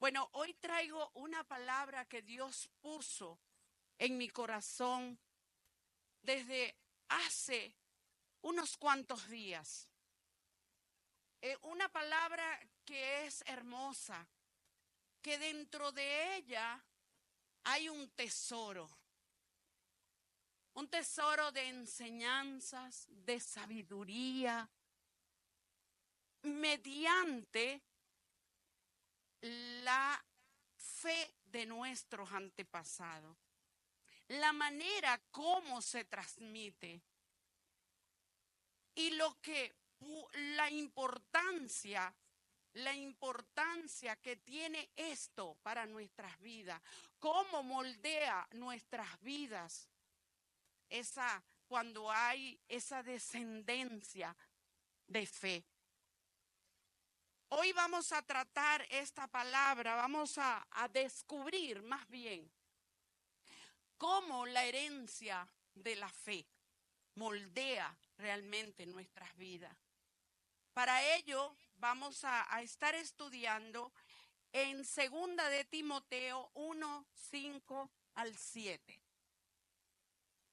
Bueno, hoy traigo una palabra que Dios puso en mi corazón desde hace unos cuantos días. Una palabra que es hermosa, que dentro de ella hay un tesoro de enseñanzas, de sabiduría, mediante la fe de nuestros antepasados, la manera como se transmite y la importancia, la importancia que tiene esto para nuestras vidas, cómo moldea nuestras vidas, cuando hay esa descendencia de fe. Hoy vamos a tratar esta palabra, vamos a descubrir más bien cómo la herencia de la fe moldea realmente nuestras vidas. Para ello vamos a estar estudiando en 2 de Timoteo 1, 5 al 7.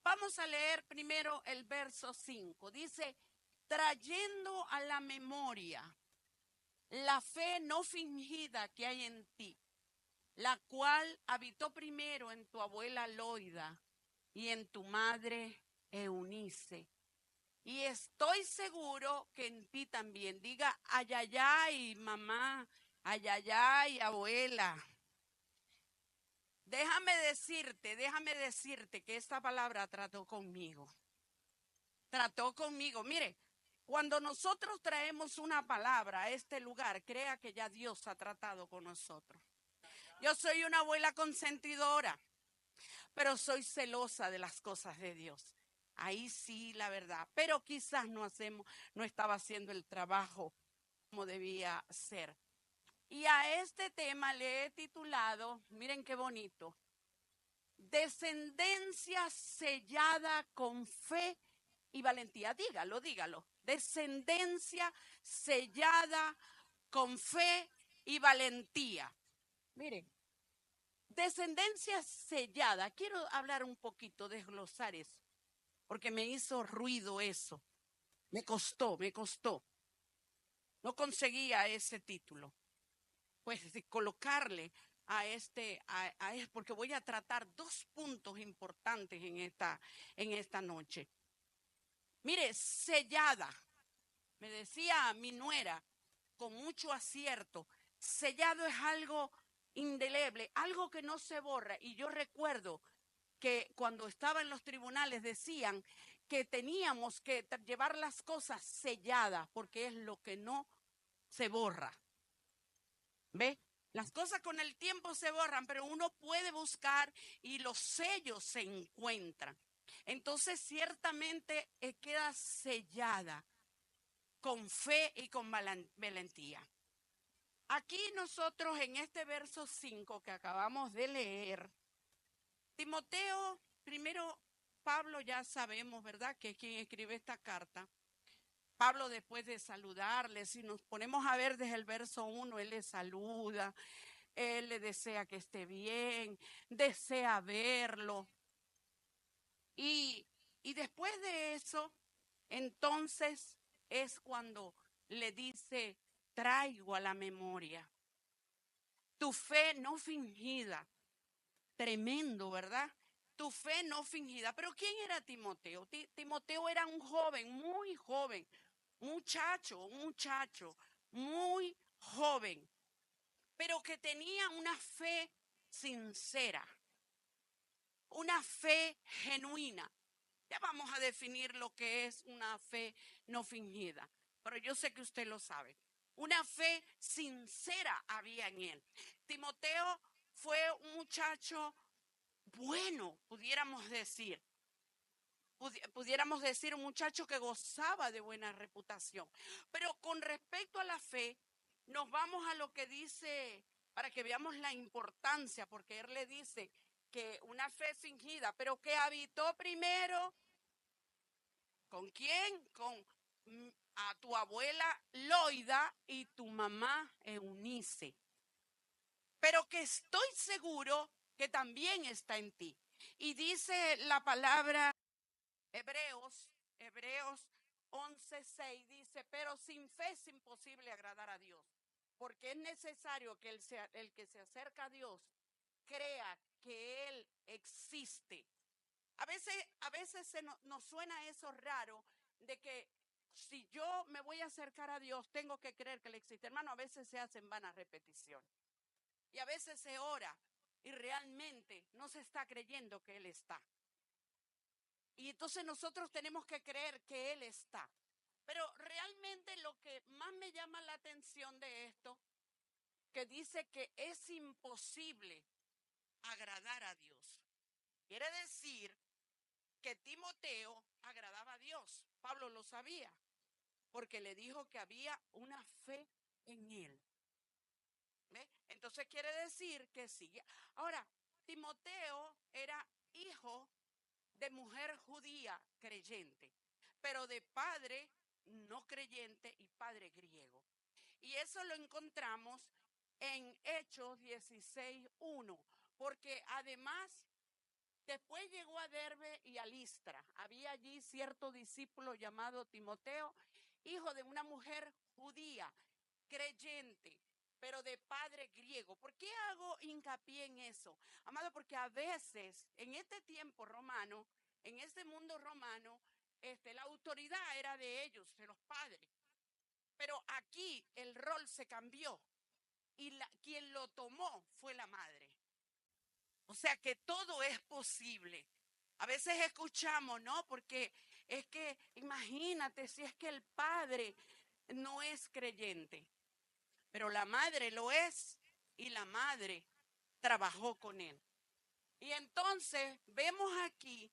Vamos a leer primero el verso 5. Dice, trayendo a la memoria la fe no fingida que hay en ti, la cual habitó primero en tu abuela Loida y en tu madre Eunice. Y estoy seguro que en ti también. Diga, ayayay, mamá, ayayay, abuela. Déjame decirte que esta palabra trató conmigo. Trató conmigo. Mire, cuando nosotros traemos una palabra a este lugar, crea que ya Dios ha tratado con nosotros. Yo soy una abuela consentidora, pero soy celosa de las cosas de Dios. Ahí sí, la verdad. Pero quizás no estaba haciendo el trabajo como debía ser. Y a este tema le he titulado, miren qué bonito, descendencia sellada con fe y valentía. Dígalo. Descendencia sellada con fe y valentía. Miren, descendencia sellada. Quiero hablar un poquito, desglosar eso, porque me hizo ruido eso. Me costó. No conseguía ese título. Pues de colocarle porque voy a tratar dos puntos importantes en esta noche. Mire, sellada, me decía mi nuera con mucho acierto, sellado es algo indeleble, algo que no se borra. Y yo recuerdo que cuando estaba en los tribunales decían que teníamos que llevar las cosas selladas porque es lo que no se borra. ¿Ve? Las cosas con el tiempo se borran, pero uno puede buscar y los sellos se encuentran. Entonces, ciertamente queda sellada con fe y con valentía. Aquí nosotros en este verso 5 que acabamos de leer, Timoteo, primero Pablo ya sabemos, ¿verdad?, que es quien escribe esta carta. Pablo, después de saludarle, si nos ponemos a ver desde el verso 1, él le saluda, él le desea que esté bien, desea verlo. Y después de eso, entonces es cuando le dice, traigo a la memoria tu fe no fingida. Tremendo, ¿verdad? Tu fe no fingida. Pero ¿quién era Timoteo? Timoteo era un joven, un muchacho, muy joven, pero que tenía una fe sincera, una fe genuina. Ya vamos a definir lo que es una fe no fingida, pero yo sé que usted lo sabe. Una fe sincera había en él. Timoteo fue un muchacho bueno, pudiéramos decir un muchacho que gozaba de buena reputación. Pero con respecto a la fe, nos vamos a lo que dice, para que veamos la importancia, porque él le dice que una fe fingida, pero que habitó primero, ¿con quién? A tu abuela Loida y tu mamá Eunice. pero que estoy seguro que también está en ti. Y dice la palabra Hebreos 11:6 dice, pero sin fe es imposible agradar a Dios, porque es necesario que el que se acerca a Dios crea que Él existe. A veces nos suena eso raro de que si yo me voy a acercar a Dios, tengo que creer que Él existe. Hermano, a veces se hacen vanas repeticiones. Y a veces se ora y realmente no se está creyendo que Él está. Y entonces nosotros tenemos que creer que Él está. Pero realmente lo que más me llama la atención de esto, que dice que es imposible agradar a Dios. Quiere decir que Timoteo agradaba a Dios. Pablo lo sabía, porque le dijo que había una fe en él. ¿Ve? Entonces quiere decir que sí. Ahora, Timoteo era hijo de mujer judía creyente, pero de padre no creyente y padre griego. Y eso lo encontramos en Hechos 16:1, porque además después llegó a Derbe y a Listra. Había allí cierto discípulo llamado Timoteo, hijo de una mujer judía, creyente, pero de padre griego. ¿Por qué hago hincapié en eso? Amado, porque a veces en este tiempo romano, en este mundo romano, la autoridad era de ellos, de los padres. Pero aquí el rol se cambió y quien lo tomó fue la madre. O sea que todo es posible. A veces escuchamos, ¿no? Porque es que imagínate si es que el padre no es creyente, pero la madre lo es y la madre trabajó con él. Y entonces vemos aquí,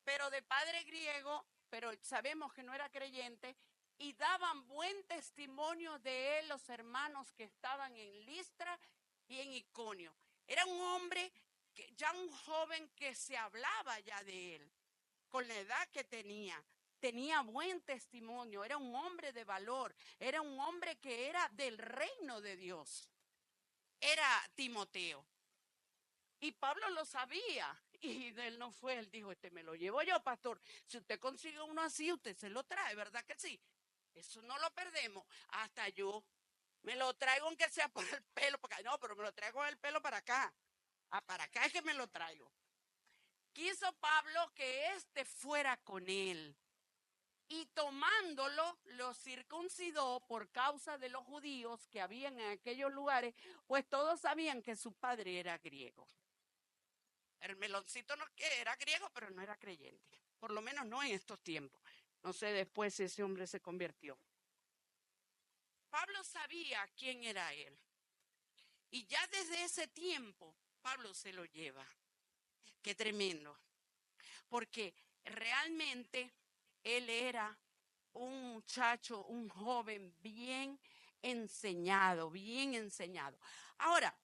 pero de padre griego, pero sabemos que no era creyente, y daban buen testimonio de él los hermanos que estaban en Listra y en Iconio. Era un hombre, ya un joven que se hablaba ya de él, con la edad que tenía buen testimonio, era un hombre de valor, era un hombre que era del reino de Dios, era Timoteo. Y Pablo lo sabía y él no fue, él dijo, me lo llevo yo, pastor. Si usted consigue uno así, usted se lo trae, ¿verdad que sí? Eso no lo perdemos. Hasta yo me lo traigo aunque sea por el pelo, porque no, pero me lo traigo el pelo para acá. Para acá es que me lo traigo. Quiso Pablo que fuera con él. Y tomándolo, lo circuncidó por causa de los judíos que habían en aquellos lugares, pues todos sabían que su padre era griego. El meloncito no era griego, pero no era creyente. Por lo menos no en estos tiempos. No sé después si ese hombre se convirtió. Pablo sabía quién era él. Y ya desde ese tiempo, Pablo se lo lleva. Qué tremendo. Porque realmente él era un muchacho, un joven bien enseñado, bien enseñado. Ahora,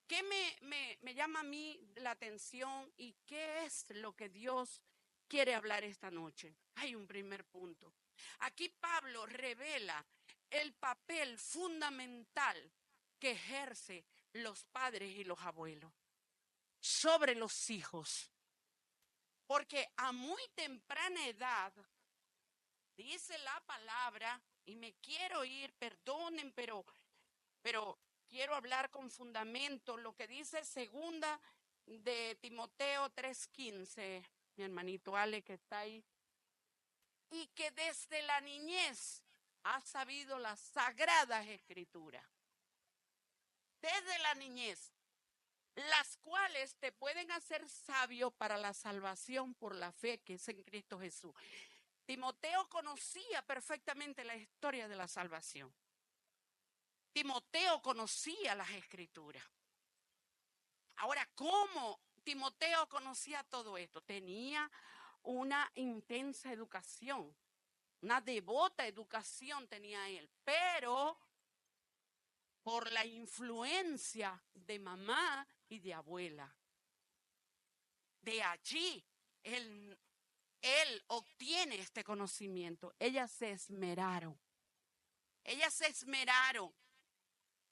¿qué me llama a mí la atención y qué es lo que Dios quiere hablar esta noche? Hay un primer punto. Aquí Pablo revela el papel fundamental que ejerce los padres y los abuelos sobre los hijos. Porque a muy temprana edad, dice la palabra, y me quiero ir, perdonen, pero quiero hablar con fundamento, lo que dice segunda de Timoteo 3:15, mi hermanito Ale que está ahí, y que desde la niñez ha sabido las sagradas escrituras, desde la niñez, las cuales te pueden hacer sabio para la salvación por la fe que es en Cristo Jesús. Timoteo conocía perfectamente la historia de la salvación. Timoteo conocía las escrituras. Ahora, ¿cómo Timoteo conocía todo esto? Tenía una intensa educación, una devota educación tenía él, pero por la influencia de mamá y de abuela. De allí él obtiene este conocimiento. Ellas se esmeraron.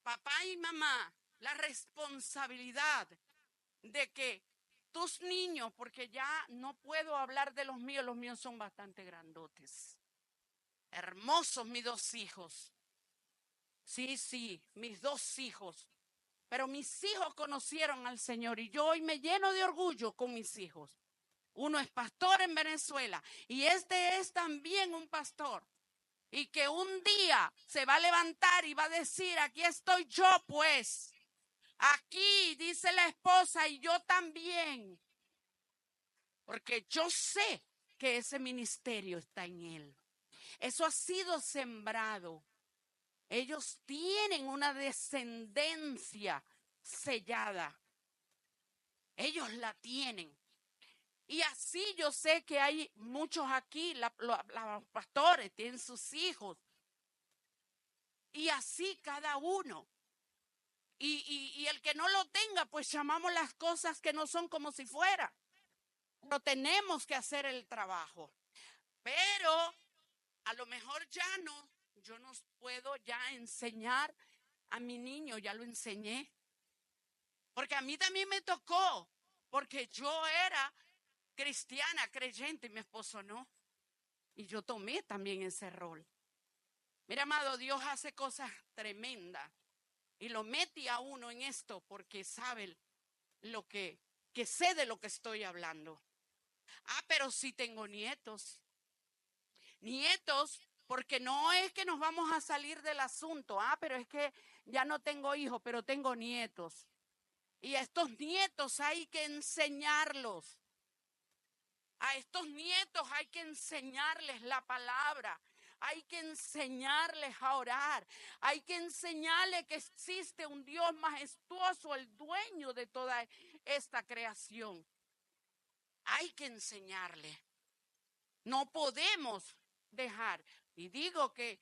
Papá y mamá la responsabilidad de que tus niños, porque ya no puedo hablar de los míos son bastante grandotes. Hermosos mis dos hijos. Sí, mis dos hijos. Pero mis hijos conocieron al Señor y yo hoy me lleno de orgullo con mis hijos. Uno es pastor en Venezuela y este es también un pastor. Y que un día se va a levantar y va a decir, aquí estoy yo pues. Aquí dice la esposa y yo también. Porque yo sé que ese ministerio está en él. Eso ha sido sembrado. Ellos tienen una descendencia sellada. Ellos la tienen. Y así yo sé que hay muchos aquí, los pastores tienen sus hijos. Y así cada uno. Y el que no lo tenga, pues llamamos las cosas que no son como si fuera. Pero tenemos que hacer el trabajo. Pero a lo mejor ya no, yo no puedo ya enseñar a mi niño, ya lo enseñé. Porque a mí también me tocó, porque yo era cristiana, creyente, y mi esposo no. Y yo tomé también ese rol. Mira, amado, Dios hace cosas tremendas y lo mete a uno en esto porque sabe lo que sé de lo que estoy hablando. Pero sí tengo nietos. Nietos, porque no es que nos vamos a salir del asunto. Pero es que ya no tengo hijos, pero tengo nietos. Y a estos nietos hay que enseñarlos. A estos nietos hay que enseñarles la palabra. Hay que enseñarles a orar. Hay que enseñarles que existe un Dios majestuoso, el dueño de toda esta creación. Hay que enseñarles. No podemos dejar. Y digo que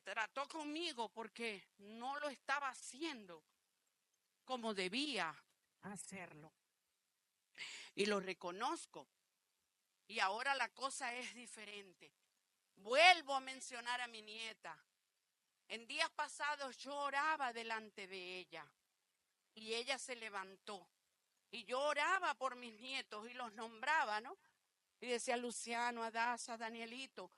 trató conmigo porque no lo estaba haciendo como debía hacerlo. Y lo reconozco. Y ahora la cosa es diferente. Vuelvo a mencionar a mi nieta. En días pasados yo oraba delante de ella y ella se levantó. Y yo oraba por mis nietos y los nombraba, ¿no? Y decía Luciano, Adasa, Danielito.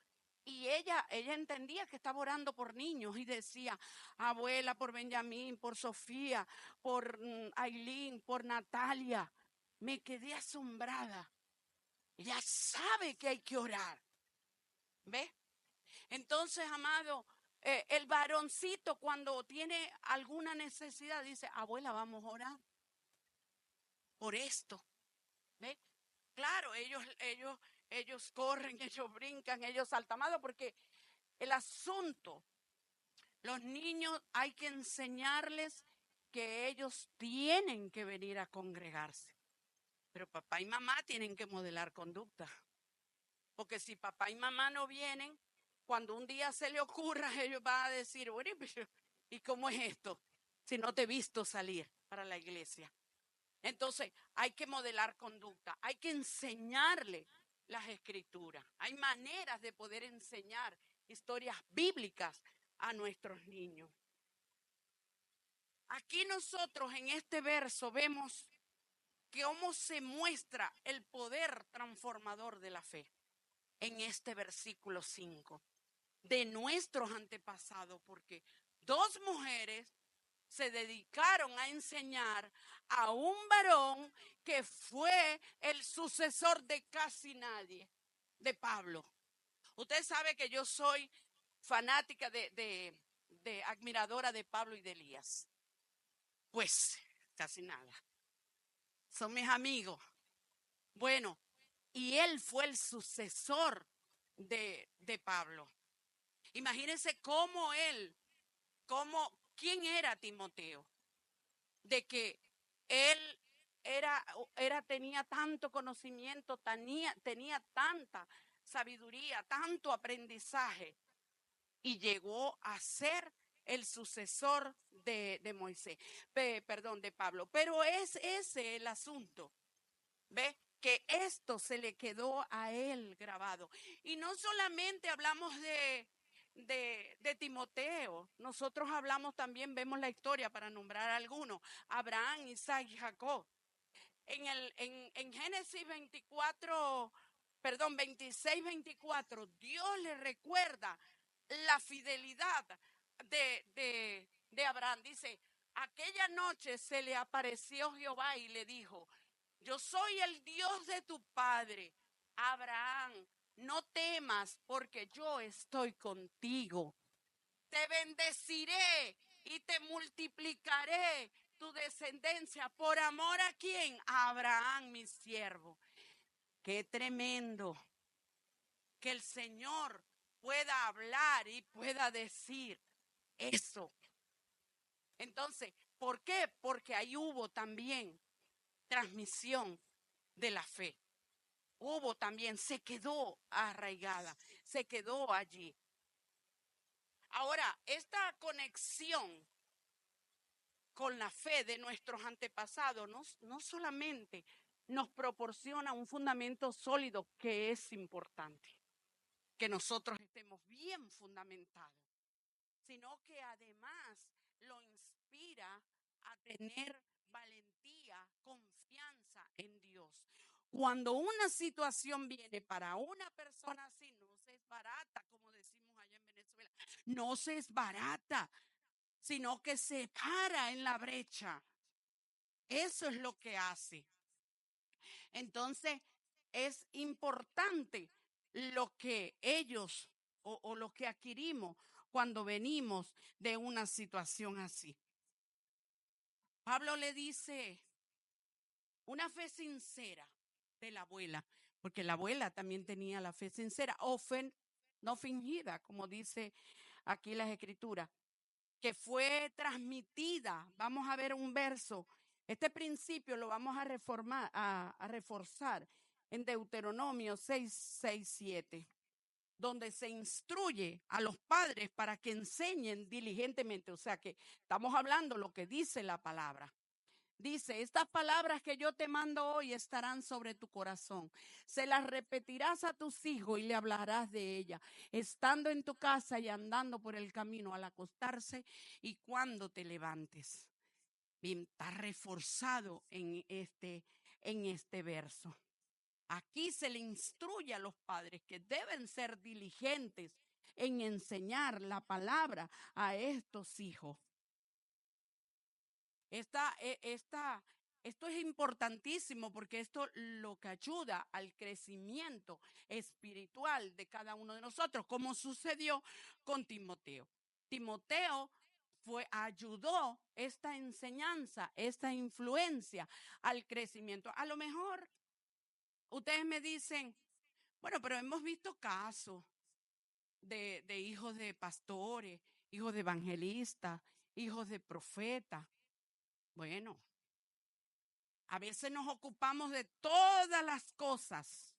Y ella entendía que estaba orando por niños y decía, abuela, por Benjamín, por Sofía, por Ailín, por Natalia. Me quedé asombrada. Ella sabe que hay que orar. ¿Ves? Entonces, amado, el varoncito cuando tiene alguna necesidad dice, abuela, vamos a orar por esto. ¿Ves? Claro, ellos corren, ellos brincan, ellos saltan, amado, porque el asunto, los niños hay que enseñarles que ellos tienen que venir a congregarse. Pero papá y mamá tienen que modelar conducta. Porque si papá y mamá no vienen, cuando un día se le ocurra, ellos van a decir, bueno, ¿y cómo es esto? Si no te he visto salir para la iglesia. Entonces, hay que modelar conducta, hay que enseñarle las escrituras. Hay maneras de poder enseñar historias bíblicas a nuestros niños. Aquí nosotros en este verso vemos cómo se muestra el poder transformador de la fe en este versículo 5 de nuestros antepasados, porque dos mujeres se dedicaron a enseñar a un varón que fue el sucesor de casi nadie, de Pablo. Usted sabe que yo soy fanática de admiradora de Pablo y de Elías. Pues, casi nada. Son mis amigos. Bueno, y él fue el sucesor de Pablo. Imagínense quién era Timoteo, de que él tenía tanto conocimiento, tenía tanta sabiduría, tanto aprendizaje, y llegó a ser el sucesor de Moisés, de Pablo. Pero es ese el asunto, ¿ve? Que esto se le quedó a él grabado. Y no solamente hablamos de Timoteo. Nosotros hablamos también, vemos la historia para nombrar algunos, Abraham, Isaac y Jacob. En Génesis 24, perdón, 26, 24, Dios le recuerda la fidelidad de Abraham. Dice, aquella noche se le apareció Jehová y le dijo, yo soy el Dios de tu padre, Abraham, no temas porque yo estoy contigo. Te bendeciré y te multiplicaré tu descendencia. ¿Por amor a quién? A Abraham, mi siervo. Qué tremendo que el Señor pueda hablar y pueda decir eso. Entonces, ¿por qué? Porque ahí hubo también transmisión de la fe. Hubo también, se quedó arraigada, se quedó allí. Ahora, esta conexión con la fe de nuestros antepasados no solamente nos proporciona un fundamento sólido que es importante, que nosotros estemos bien fundamentados, sino que además lo inspira a tener valentía, confianza en Dios. Cuando una situación viene para una persona así, no se es barata, como decimos allá en Venezuela, no se es barata, sino que se para en la brecha. Eso es lo que hace. Entonces, es importante lo que ellos o lo que adquirimos cuando venimos de una situación así. Pablo le dice una fe sincera de la abuela, porque la abuela también tenía la fe sincera, no fingida, como dice aquí las escrituras, que fue transmitida. Vamos a ver un verso. Este principio lo vamos a reforzar en Deuteronomio 6, 6, 7, donde se instruye a los padres para que enseñen diligentemente. O sea que estamos hablando lo que dice la palabra. Dice, estas palabras que yo te mando hoy estarán sobre tu corazón. Se las repetirás a tus hijos y le hablarás de ella, estando en tu casa y andando por el camino al acostarse y cuando te levantes. Bien, está reforzado en este verso. Aquí se le instruye a los padres que deben ser diligentes en enseñar la palabra a estos hijos. Esto es importantísimo porque esto lo que ayuda al crecimiento espiritual de cada uno de nosotros, como sucedió con Timoteo. Timoteo ayudó esta enseñanza, esta influencia al crecimiento. A lo mejor ustedes me dicen, bueno, pero hemos visto casos de hijos de pastores, hijos de evangelistas, hijos de profetas. Bueno, a veces nos ocupamos de todas las cosas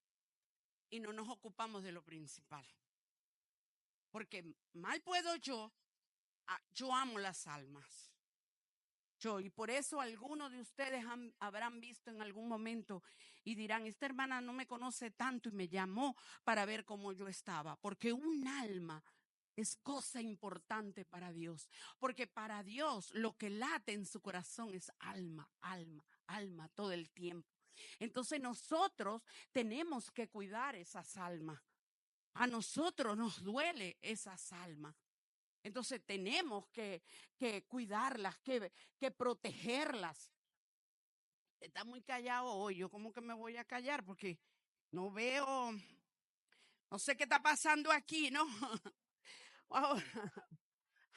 y no nos ocupamos de lo principal. Porque mal puedo yo amo las almas. Y por eso algunos de ustedes habrán visto en algún momento y dirán, esta hermana no me conoce tanto y me llamó para ver cómo yo estaba. Porque un alma es cosa importante para Dios, porque para Dios lo que late en su corazón es alma, alma, alma todo el tiempo. Entonces nosotros tenemos que cuidar esas almas. A nosotros nos duele esas almas. Entonces tenemos que cuidarlas, que protegerlas. Está muy callado hoy. Yo como que me voy a callar porque no veo, no sé qué está pasando aquí, ¿no?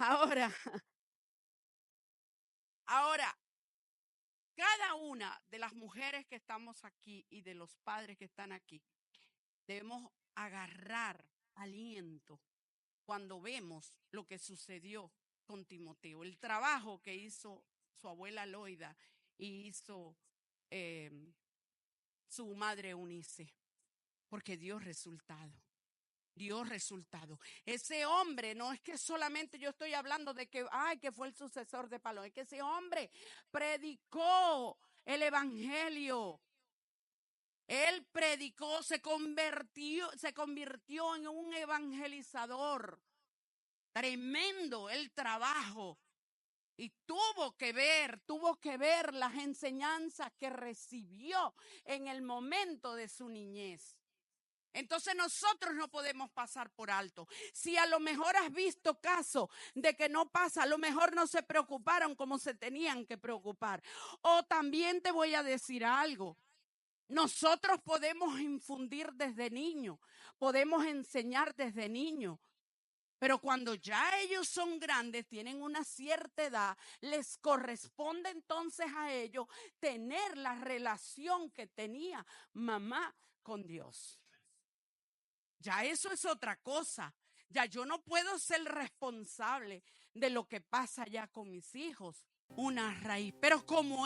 Ahora, cada una de las mujeres que estamos aquí y de los padres que están aquí, debemos agarrar aliento cuando vemos lo que sucedió con Timoteo, el trabajo que hizo su abuela Loida y hizo su madre Eunice, porque dio resultado. Dio resultado. Ese hombre, no es que solamente yo estoy hablando de que fue el sucesor de Pablo, es que ese hombre predicó el evangelio. Él predicó, se convirtió en un evangelizador. tremendo el trabajo. Y tuvo que ver las enseñanzas que recibió en el momento de su niñez. Entonces nosotros no podemos pasar por alto. Si a lo mejor has visto casos de que no pasa, a lo mejor no se preocuparon como se tenían que preocupar. O también te voy a decir algo. Nosotros podemos infundir desde niño, podemos enseñar desde niño. Pero cuando ya ellos son grandes, tienen una cierta edad, les corresponde entonces a ellos tener la relación que tenía mamá con Dios. Ya eso es otra cosa. Ya yo no puedo ser responsable de lo que pasa ya con mis hijos. Una raíz. Pero como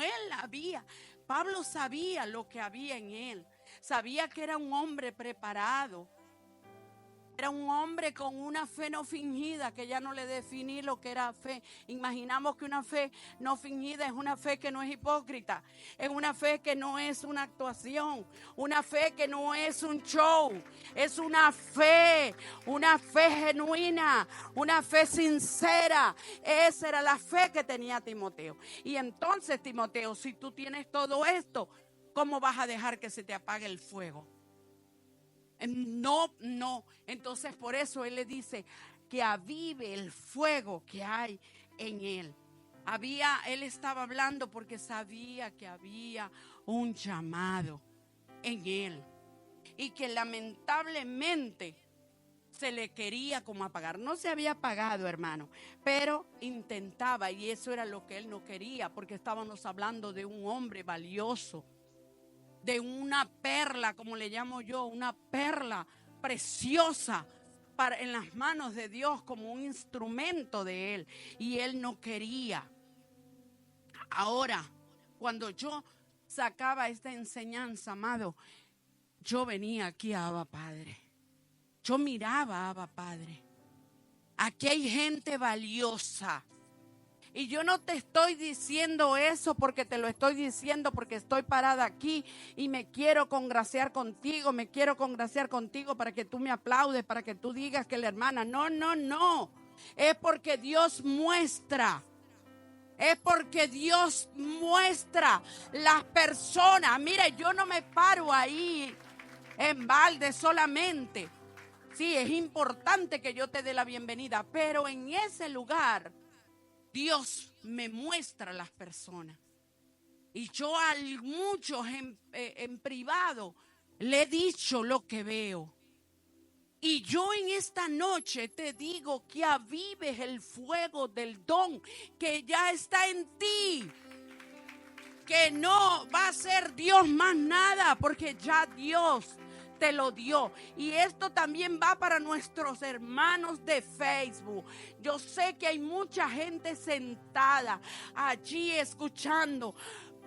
Pablo sabía lo que había en él. Sabía que era un hombre preparado. Era un hombre con una fe no fingida, que ya no le definí lo que era fe. Imaginamos que una fe no fingida es una fe que no es hipócrita, es una fe que no es una actuación, una fe que no es un show, es una fe genuina, una fe sincera. Esa era la fe que tenía Timoteo. Y entonces, Timoteo, si tú tienes todo esto, ¿cómo vas a dejar que se te apague el fuego? No. Entonces por eso él le dice que avive el fuego que hay en él. Él estaba hablando porque sabía que había un llamado en él y que lamentablemente se le quería como apagar. No se había apagado, hermano, pero intentaba, y eso era lo que él no quería, porque estábamos hablando de un hombre valioso, de una perla, como le llamo yo, una perla preciosa en las manos de Dios, como un instrumento de él, y él no quería. Ahora, cuando yo sacaba esta enseñanza, amado, yo venía aquí a Abba Padre, yo miraba a Abba Padre. Aquí hay gente valiosa. Y yo no te estoy diciendo eso porque te lo estoy diciendo porque estoy parada aquí y me quiero congraciar contigo para que tú me aplaudes, para que tú digas que la hermana. No. Es porque Dios muestra. Es porque Dios muestra las personas. Mire, yo no me paro ahí en balde solamente. Sí, es importante que yo te dé la bienvenida, pero en ese lugar Dios me muestra las personas. Y yo a muchos en privado le he dicho lo que veo. Y yo en esta noche te digo que avives el fuego del don que ya está en ti. Que no va a ser Dios más nada, porque ya Dios te lo dio. Y esto también va para nuestros hermanos de Facebook. Yo sé que hay mucha gente sentada allí escuchando.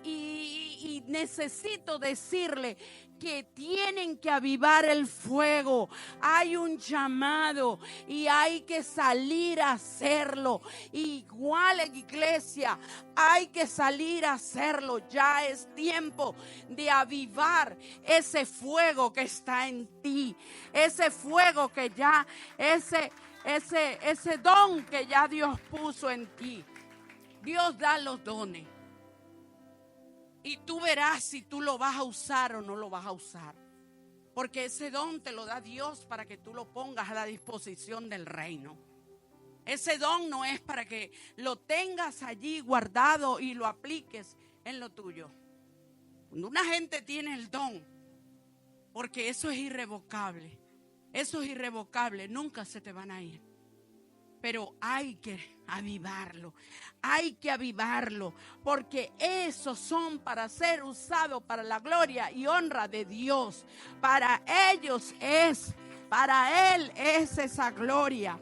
Y necesito decirle que tienen que avivar el fuego. Hay un llamado y hay que salir a hacerlo. Igual en iglesia, hay que salir a hacerlo. Ya es tiempo de avivar ese fuego que está en ti. Ese fuego que ya, ese don que ya Dios puso en ti. Dios da los dones. Y tú verás si tú lo vas a usar o no lo vas a usar. Porque ese don te lo da Dios para que tú lo pongas a la disposición del reino. Ese don no es para que lo tengas allí guardado y lo apliques en lo tuyo. Cuando una gente tiene el don, porque eso es irrevocable. Eso es irrevocable, nunca se te van a ir. Pero hay que avivarlo, porque esos son para ser usados para la gloria y honra de Dios. Para Él es esa gloria.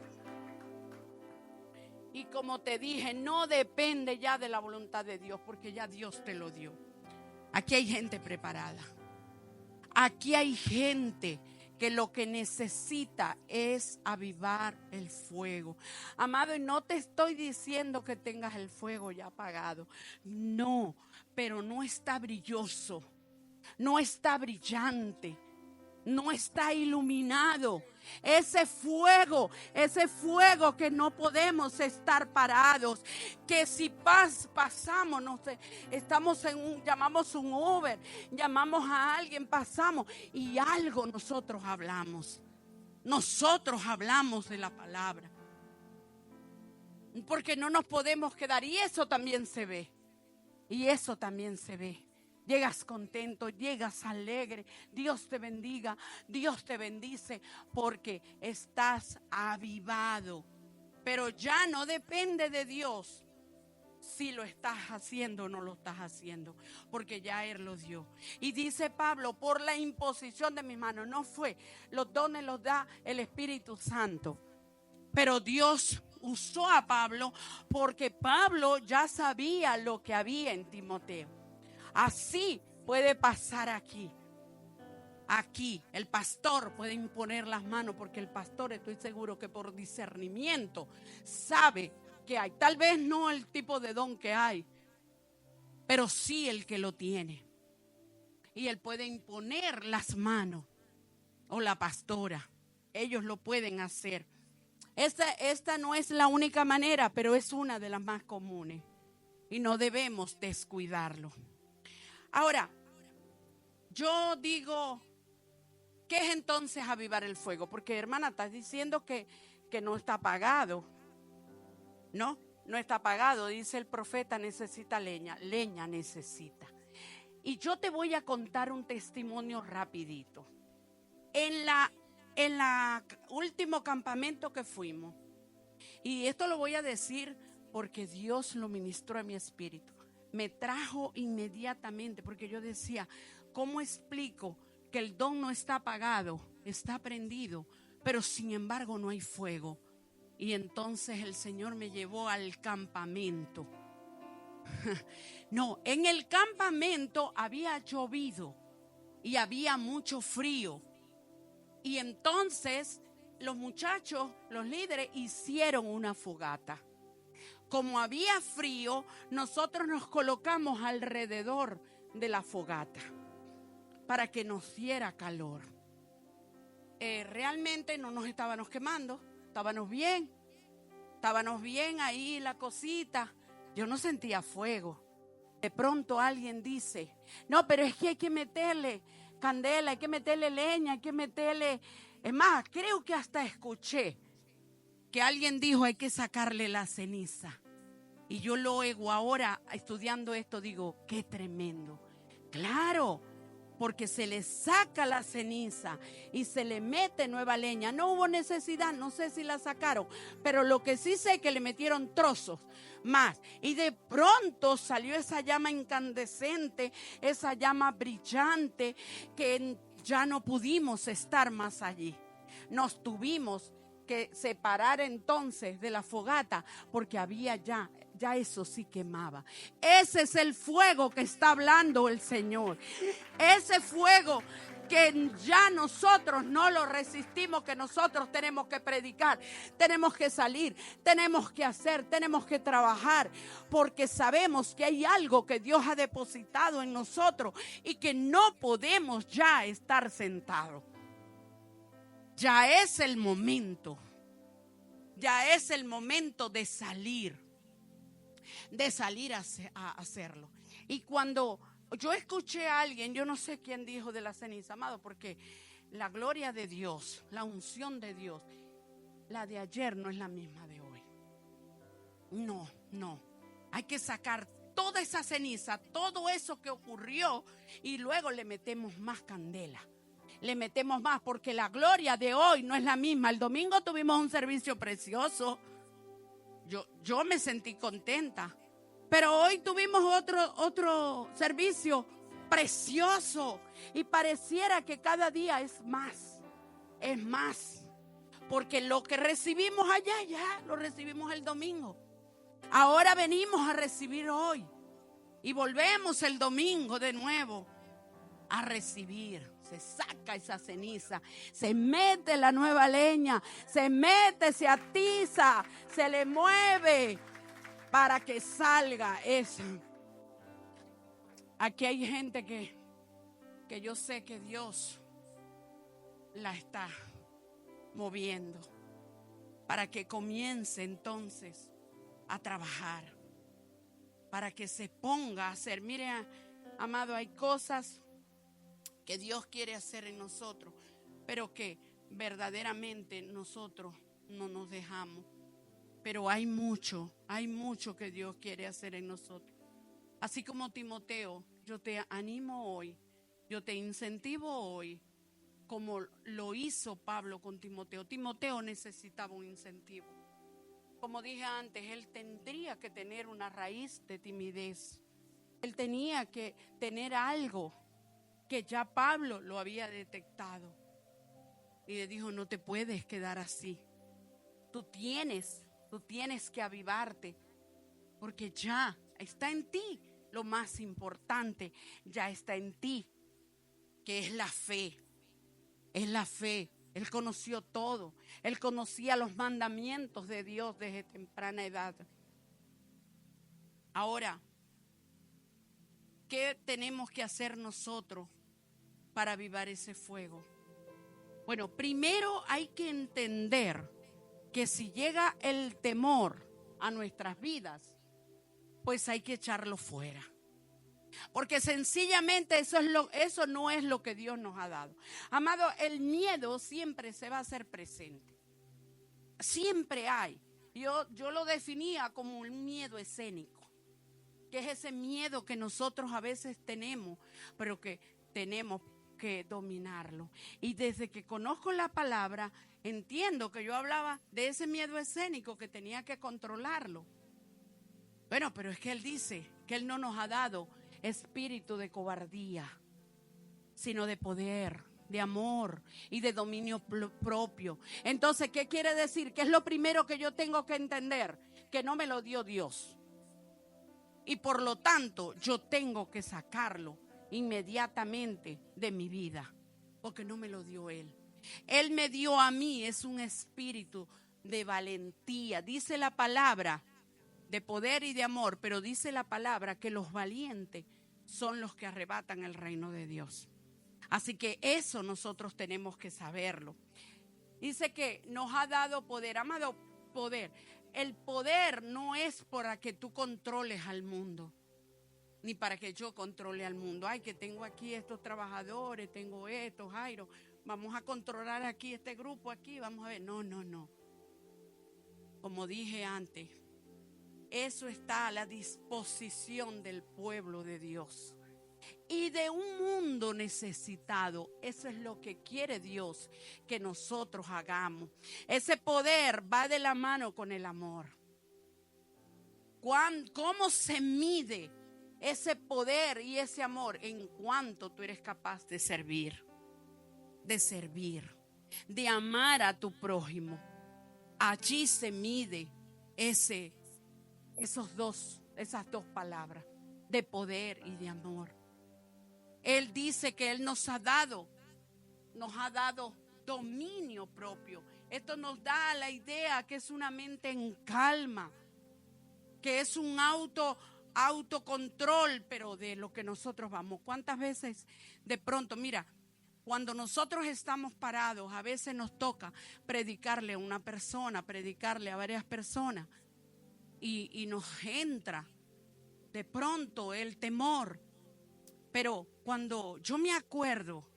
Y como te dije, no depende ya de la voluntad de Dios, porque ya Dios te lo dio. Aquí hay gente preparada. Aquí hay gente que lo que necesita es avivar el fuego. Amado, y no te estoy diciendo que tengas el fuego ya apagado. No, pero no está brilloso, no está brillante. no está iluminado. Ese fuego que no podemos estar parados, que si pasamos, no sé, estamos llamamos un Uber, llamamos a alguien, pasamos y algo nosotros hablamos de la palabra, porque no nos podemos quedar, y eso también se ve, Llegas contento, llegas alegre. Dios te bendiga, Dios te bendice, porque estás avivado. Pero ya no depende de Dios si lo estás haciendo o no lo estás haciendo, porque ya Él lo dio. Y dice Pablo, por la imposición de mis manos, no fue, los dones los da el Espíritu Santo. Pero Dios usó a Pablo porque Pablo ya sabía lo que había en Timoteo. Así puede pasar aquí. Aquí el pastor puede imponer las manos, porque el pastor, estoy seguro que por discernimiento sabe que hay. Tal vez no el tipo de don que hay, pero sí el que lo tiene. Y él puede imponer las manos, o la pastora. Ellos lo pueden hacer. Esta no es la única manera, pero es una de las más comunes. Y no debemos descuidarlo. Ahora, yo digo, ¿qué es entonces avivar el fuego? Porque, hermana, estás diciendo que no está apagado. No está apagado. Dice el profeta, necesita leña necesita. Y yo te voy a contar un testimonio rapidito. En la último campamento que fuimos, y esto lo voy a decir porque Dios lo ministró a mi espíritu. Me trajo inmediatamente, porque yo decía, ¿cómo explico que el don no está apagado, está prendido, pero sin embargo no hay fuego? Y entonces el Señor me llevó al campamento. No, en el campamento había llovido y había mucho frío. Y entonces los muchachos, los líderes, hicieron una fogata. Como había frío, nosotros nos colocamos alrededor de la fogata para que nos diera calor. Realmente no nos estábamos quemando, estábamos bien ahí la cosita. Yo no sentía fuego. De pronto alguien dice, no, pero es que hay que meterle candela, hay que meterle leña, hay que meterle... Es más, creo que hasta escuché que alguien dijo, hay que sacarle la ceniza. Y yo luego ahora estudiando esto digo, qué tremendo. Claro, porque se le saca la ceniza y se le mete nueva leña. No hubo necesidad, no sé si la sacaron, pero lo que sí sé es que le metieron trozos más. Y de pronto salió esa llama incandescente, esa llama brillante, que ya no pudimos estar más allí. Nos tuvimos que separar entonces de la fogata, porque había ya eso sí quemaba. Ese es el fuego que está hablando el Señor. Ese fuego que ya nosotros no lo resistimos, que nosotros tenemos que predicar, tenemos que salir, tenemos que hacer, tenemos que trabajar, porque sabemos que hay algo que Dios ha depositado en nosotros y que no podemos ya estar sentados. Ya es el momento. Ya es el momento de salir a hacerlo. Y cuando yo escuché a alguien, yo no sé quién dijo de la ceniza, amado, porque la gloria de Dios, la unción de Dios, la de ayer no es la misma de hoy. No. Hay que sacar toda esa ceniza, todo eso que ocurrió, y luego le metemos más candela. Le metemos más, porque la gloria de hoy no es la misma. El domingo tuvimos un servicio precioso. Yo me sentí contenta. Pero hoy tuvimos otro servicio precioso. Y pareciera que cada día es más. Es más. Porque lo que recibimos allá, ya lo recibimos el domingo. Ahora venimos a recibir hoy. Y volvemos el domingo de nuevo a recibir. Se saca esa ceniza, se mete la nueva leña, se mete, se atiza, se le mueve para que salga eso. Aquí hay gente que yo sé que Dios la está moviendo para que comience entonces a trabajar, para que se ponga a hacer. Mire, amado, hay cosas que Dios quiere hacer en nosotros, pero que verdaderamente nosotros no nos dejamos. Pero hay mucho que Dios quiere hacer en nosotros. Así como Timoteo, yo te animo hoy, yo te incentivo hoy, como lo hizo Pablo con Timoteo. Timoteo necesitaba un incentivo. Como dije antes, él tendría que tener una raíz de timidez. Él tenía que tener algo que ya Pablo lo había detectado. Y le dijo, no te puedes quedar así. Tú tienes que avivarte, porque ya está en ti. Lo más importante ya está en ti, que es la fe. Es la fe. Él conoció todo. Él conocía los mandamientos de Dios desde temprana edad. Ahora, ¿qué tenemos que hacer nosotros para avivar ese fuego? Bueno, primero hay que entender que si llega el temor a nuestras vidas, pues hay que echarlo fuera. Porque sencillamente eso no es lo que Dios nos ha dado. Amado, el miedo siempre se va a hacer presente. Siempre hay. Yo lo definía como un miedo escénico, que es ese miedo que nosotros a veces tenemos, pero que tenemos que dominarlo. Y desde que conozco la palabra, entiendo que yo hablaba de ese miedo escénico que tenía que controlarlo. Bueno, pero es que Él dice que Él no nos ha dado espíritu de cobardía, sino de poder, de amor y de dominio propio. Entonces, ¿qué quiere decir? ¿Qué es lo primero que yo tengo que entender? Que no me lo dio Dios. Y por lo tanto, yo tengo que sacarlo inmediatamente de mi vida, porque no me lo dio Él. Él me dio a mí, es un espíritu de valentía. Dice la palabra de poder y de amor, pero dice la palabra que los valientes son los que arrebatan el reino de Dios. Así que eso nosotros tenemos que saberlo. Dice que nos ha dado poder, amado, poder. El poder no es para que tú controles al mundo, ni para que yo controle al mundo. Ay, que tengo aquí estos trabajadores, tengo estos, Jairo, vamos a controlar aquí este grupo aquí, vamos a ver. No. Como dije antes, eso está a la disposición del pueblo de Dios y de un mundo necesitado. Eso es lo que quiere Dios que nosotros hagamos. Ese poder va de la mano con el amor. ¿Cómo se mide ese poder y ese amor? En cuanto tú eres capaz de servir, de amar a tu prójimo. Allí se mide esas dos palabras, de poder y de amor. Él dice que Él nos ha dado dominio propio. Esto nos da la idea que es una mente en calma, que es un autocontrol, pero de lo que nosotros vamos. ¿Cuántas veces de pronto, mira, cuando nosotros estamos parados, a veces nos toca predicarle a una persona, predicarle a varias personas, y nos entra de pronto el temor. Pero cuando yo me acuerdo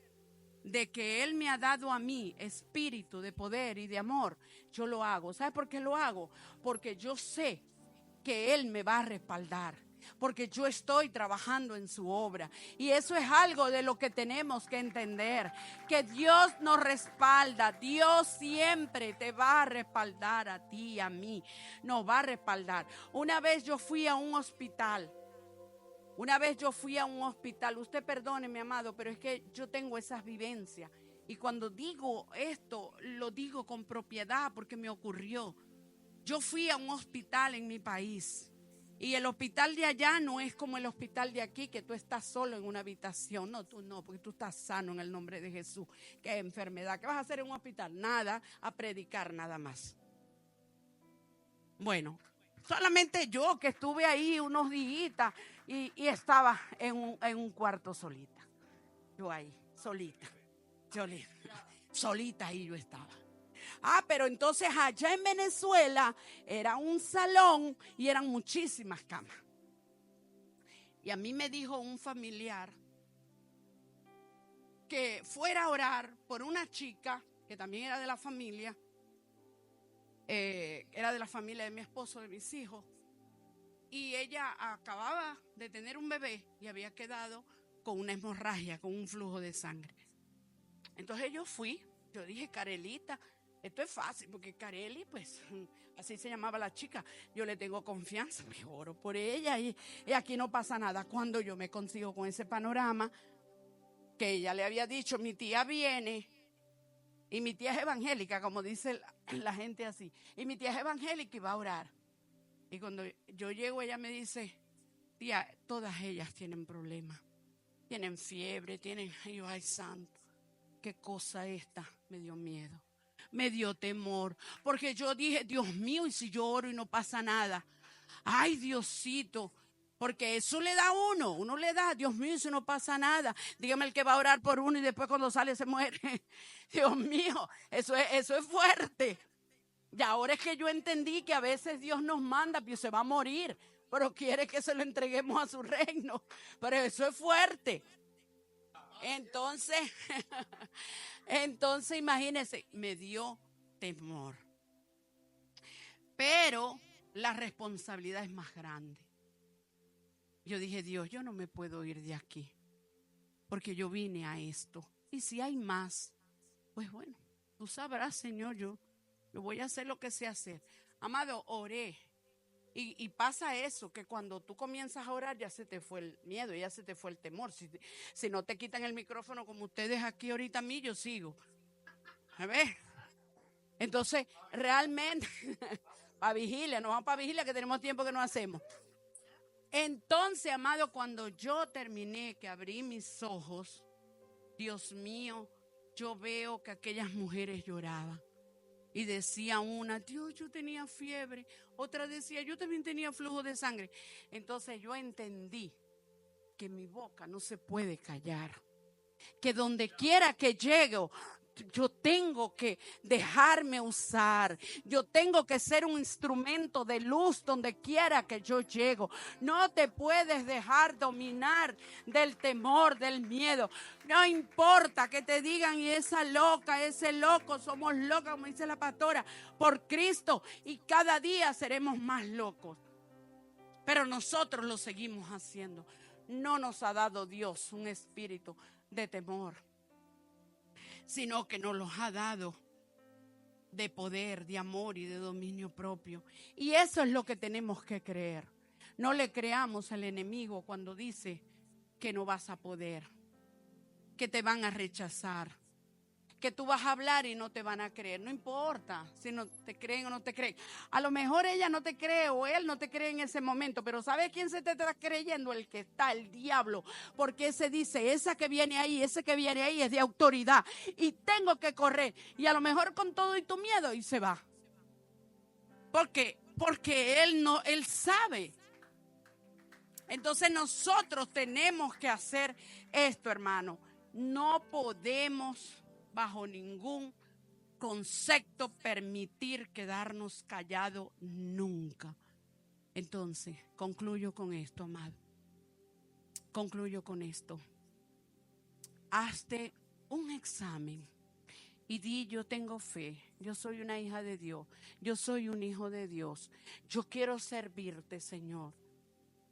de que Él me ha dado a mí espíritu de poder y de amor, yo lo hago. ¿Sabe por qué lo hago? Porque yo sé que Él me va a respaldar, porque yo estoy trabajando en su obra. Y eso es algo de lo que tenemos que entender, que Dios nos respalda. Dios siempre te va a respaldar a ti y a mí, nos va a respaldar. Una vez yo fui a un hospital. Usted perdone, mi amado, pero es que yo tengo esas vivencias. Y cuando digo esto, lo digo con propiedad porque me ocurrió. Yo fui a un hospital en mi país. Y el hospital de allá no es como el hospital de aquí, que tú estás solo en una habitación. No, tú no, porque tú estás sano en el nombre de Jesús. ¿Qué enfermedad? ¿Qué vas a hacer en un hospital? Nada, a predicar nada más. Bueno, solamente yo que estuve ahí unos días y estaba en un cuarto solita. Yo ahí, solita. Solita ahí yo estaba. Pero entonces allá en Venezuela era un salón y eran muchísimas camas. Y a mí me dijo un familiar que fuera a orar por una chica que también era de la familia, era de la familia de mi esposo, de mis hijos, y ella acababa de tener un bebé y había quedado con una hemorragia, con un flujo de sangre. Entonces yo dije, Carelita, esto es fácil, porque Careli, pues, así se llamaba la chica, yo le tengo confianza, me oro por ella y aquí no pasa nada. Cuando yo me consigo con ese panorama, que ella le había dicho, mi tía viene, y mi tía es evangélica, como dice la gente así, y mi tía es evangélica y va a orar. Y cuando yo llego, ella me dice, tía, todas ellas tienen problemas, tienen fiebre, tienen, ay santo, qué cosa esta, me dio miedo. Me dio temor, porque yo dije, Dios mío, y si yo oro y no pasa nada, ay Diosito, porque eso le da a uno le da, Dios mío, y si no pasa nada, dígame el que va a orar por uno y después cuando sale se muere. Dios mío, eso es fuerte. Y ahora es que yo entendí que a veces Dios nos manda, pero se va a morir, pero quiere que se lo entreguemos a su reino, pero eso es fuerte. Entonces imagínense, me dio temor. Pero la responsabilidad es más grande. Yo dije, Dios, yo no me puedo ir de aquí, porque yo vine a esto. Y si hay más, pues bueno, tú sabrás, Señor, yo voy a hacer lo que sé hacer. Amado, oré. Y pasa eso, que cuando tú comienzas a orar ya se te fue el miedo, ya se te fue el temor. Si no te quitan el micrófono como ustedes aquí ahorita a mí, yo sigo. A ver. Entonces, realmente, para vigilia, no vamos para vigilia que tenemos tiempo que no hacemos. Entonces, amado, cuando yo terminé, que abrí mis ojos, Dios mío, yo veo que aquellas mujeres lloraban. Y decía una, Dios, yo tenía fiebre. Otra decía, yo también tenía flujo de sangre. Entonces yo entendí que mi boca no se puede callar. Que donde quiera que llegue, yo tengo que dejarme usar. Yo tengo que ser un instrumento de luz donde quiera que yo llego. No te puedes dejar dominar del temor, del miedo. No importa que te digan, y esa loca, ese loco, somos locos, como dice la pastora, por Cristo. Y cada día seremos más locos. Pero nosotros lo seguimos haciendo. No nos ha dado Dios un espíritu de temor, sino que nos los ha dado de poder, de amor y de dominio propio. Y eso es lo que tenemos que creer. No le creamos al enemigo cuando dice que no vas a poder, que te van a rechazar, que tú vas a hablar y no te van a creer. No importa si no te creen o no te creen. A lo mejor ella no te cree o él no te cree en ese momento, pero ¿sabes quién se te está creyendo? El que está, el diablo. Porque ese dice, ese que viene ahí es de autoridad y tengo que correr. Y a lo mejor con todo y tu miedo y se va. Porque él sabe. Entonces nosotros tenemos que hacer esto, hermano. No podemos bajo ningún concepto permitir quedarnos callados nunca. Entonces, concluyo con esto, amado. Concluyo con esto. Hazte un examen y di, yo tengo fe, yo soy una hija de Dios, yo soy un hijo de Dios, yo quiero servirte, Señor.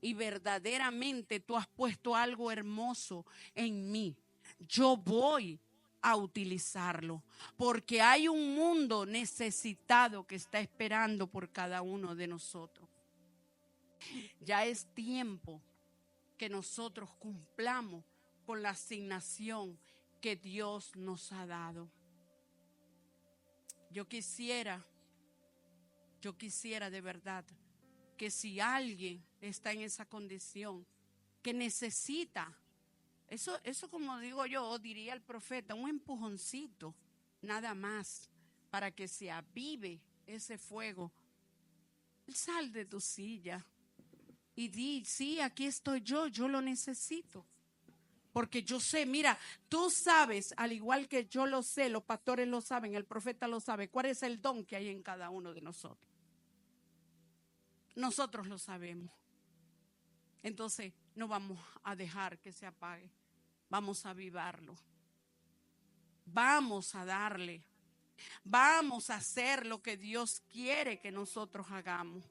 Y verdaderamente tú has puesto algo hermoso en mí. Yo voy a utilizarlo, porque hay un mundo necesitado que está esperando por cada uno de nosotros. Ya es tiempo que nosotros cumplamos con la asignación que Dios nos ha dado. Yo quisiera de verdad que si alguien está en esa condición, que necesita, eso como digo yo, o diría el profeta, un empujoncito, nada más, para que se avive ese fuego. Sal de tu silla y di, sí, aquí estoy yo lo necesito. Porque yo sé, mira, tú sabes, al igual que yo lo sé, los pastores lo saben, el profeta lo sabe, cuál es el don que hay en cada uno de nosotros. Nosotros lo sabemos. Entonces, no vamos a dejar que se apague. Vamos a avivarlo. Vamos a darle. Vamos a hacer lo que Dios quiere que nosotros hagamos.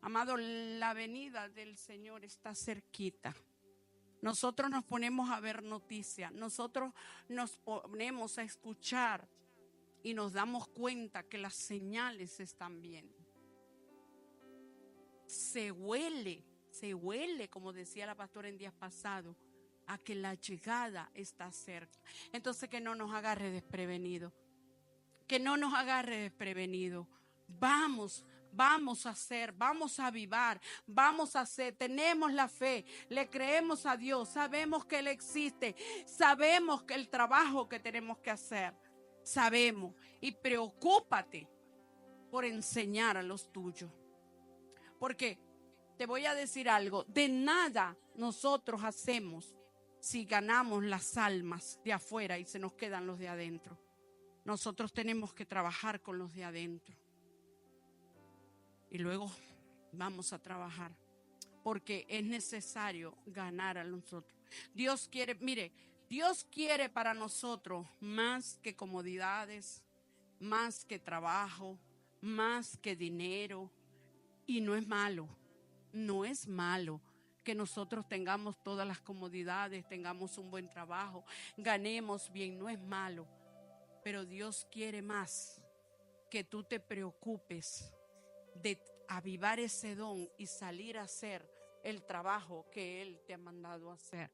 Amado, la venida del Señor está cerquita. Nosotros nos ponemos a ver noticias, nosotros nos ponemos a escuchar y nos damos cuenta que las señales están bien. Se huele, como decía la pastora en días pasados, a que la llegada está cerca. Entonces que no nos agarre desprevenido, que no nos agarre desprevenido. Vamos a hacer, vamos a avivar, vamos a hacer, tenemos la fe, le creemos a Dios, sabemos que Él existe, sabemos que el trabajo que tenemos que hacer, sabemos, y preocúpate por enseñar a los tuyos. Porque te voy a decir algo, de nada nosotros hacemos si ganamos las almas de afuera y se nos quedan los de adentro. Nosotros tenemos que trabajar con los de adentro. Y luego vamos a trabajar, porque es necesario ganar a nosotros. Dios quiere, mire, Dios quiere para nosotros más que comodidades, más que trabajo, más que dinero. Y no es malo, no es malo que nosotros tengamos todas las comodidades, tengamos un buen trabajo, ganemos bien, no es malo. Pero Dios quiere más que tú te preocupes de avivar ese don y salir a hacer el trabajo que Él te ha mandado a hacer.